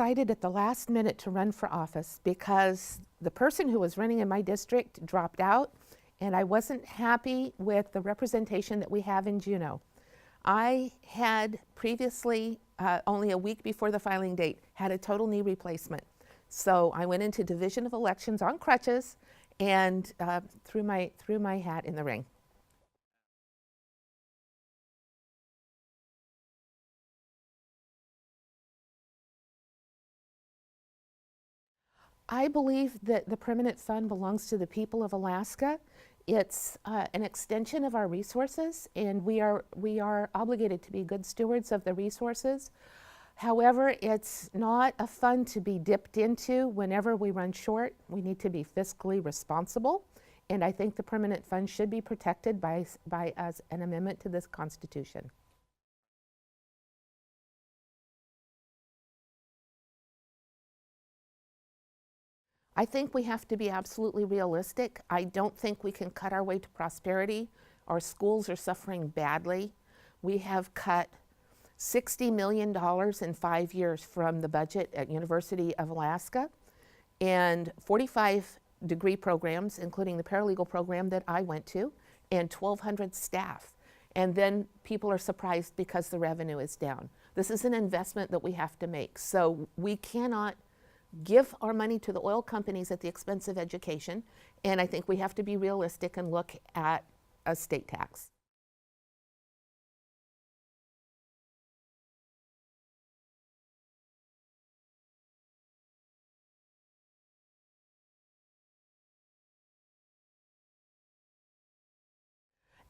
decided at the last minute to run for office because the person who was running in my district dropped out, and I wasn't happy with the representation that we have in Juneau. I had previously, only a week before the filing date, had a total knee replacement. So I went into Division of Elections on crutches and threw my hat in the ring. I believe that the permanent fund belongs to the people of Alaska. It's an extension of our resources, and we are obligated to be good stewards of the resources. However, it's not a fund to be dipped into whenever we run short. We need to be fiscally responsible, and I think the permanent fund should be protected by as an amendment to this Constitution. I think we have to be absolutely realistic. I don't think we can cut our way to prosperity. Our schools are suffering badly. We have cut $60 million in 5 years from the budget at University of Alaska, and 45 degree programs, including the paralegal program that I went to, and 1,200 staff. And then people are surprised because the revenue is down. This is an investment that we have to make. So we cannot give our money to the oil companies at the expense of education, and I think we have to be realistic and look at a state tax.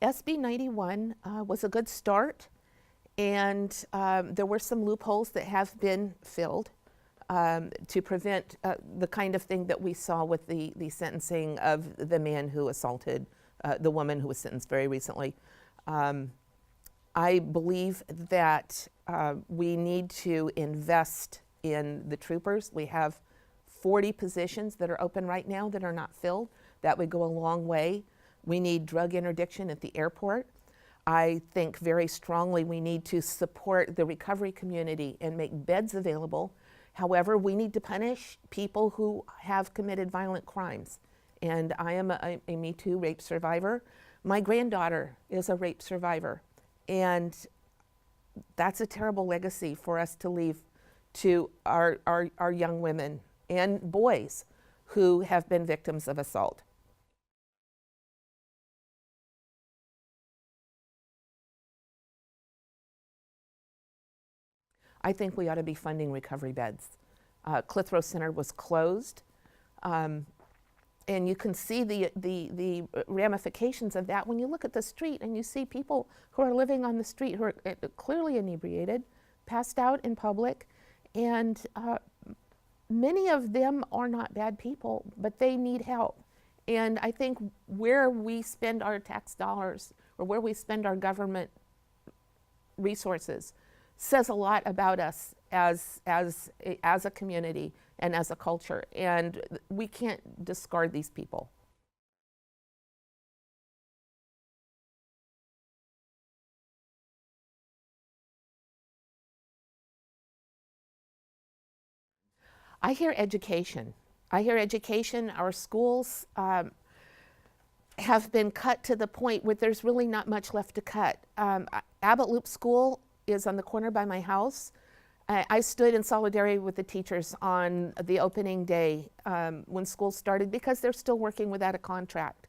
SB 91 was a good start, and there were some loopholes that have been filled to prevent the kind of thing that we saw with the sentencing of the man who assaulted the woman who was sentenced very recently. I believe that we need to invest in the troopers. We have 40 positions that are open right now that are not filled. That would go a long way. We need drug interdiction at the airport. I think very strongly we need to support the recovery community and make beds available. However, we need to punish people who have committed violent crimes. And I am a Me Too rape survivor. My granddaughter is a rape survivor. And that's a terrible legacy for us to leave to our young women and boys who have been victims of assault. I think we ought to be funding recovery beds. Clitheroe Center was closed, and you can see the ramifications of that when you look at the street and you see people who are living on the street who are clearly inebriated, passed out in public, and many of them are not bad people, but they need help. And I think where we spend our tax dollars or where we spend our government resources says a lot about us as a community and as a culture, and we can't discard these people. I hear education. I hear education. Our schools have been cut to the point where there's really not much left to cut. Abbott Loop School is on the corner by my house. I stood in solidarity with the teachers on the opening day when school started because they're still working without a contract.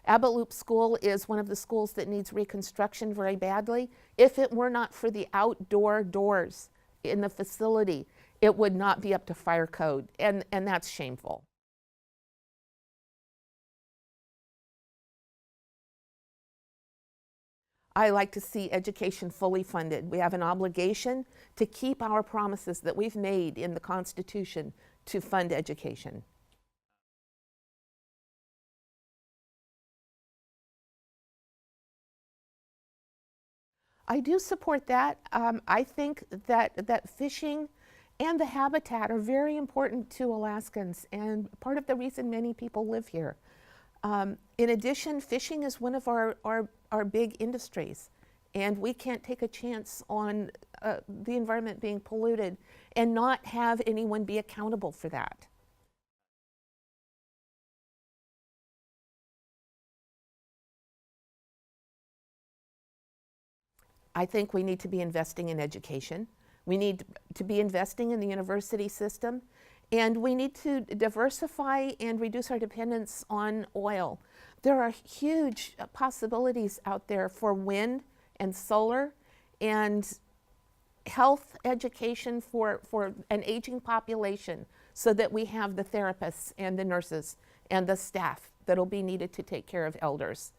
Abbott Loop School is one of the schools that needs reconstruction very badly. If it were not for the outdoor doors in the facility, it would not be up to fire code, and that's shameful. I like to see education fully funded. We have an obligation to keep our promises that we've made in the Constitution to fund education. I do support that. I think that fishing and the habitat are very important to Alaskans and part of the reason many people live here. In addition, fishing is one of our big industries. And we can't take a chance on the environment being polluted and not have anyone be accountable for that. I think we need to be investing in education. We need to be investing in the university system, and we need to diversify and reduce our dependence on oil. There are huge possibilities out there for wind and solar and health education for an aging population, so that we have the therapists and the nurses and the staff that'll be needed to take care of elders.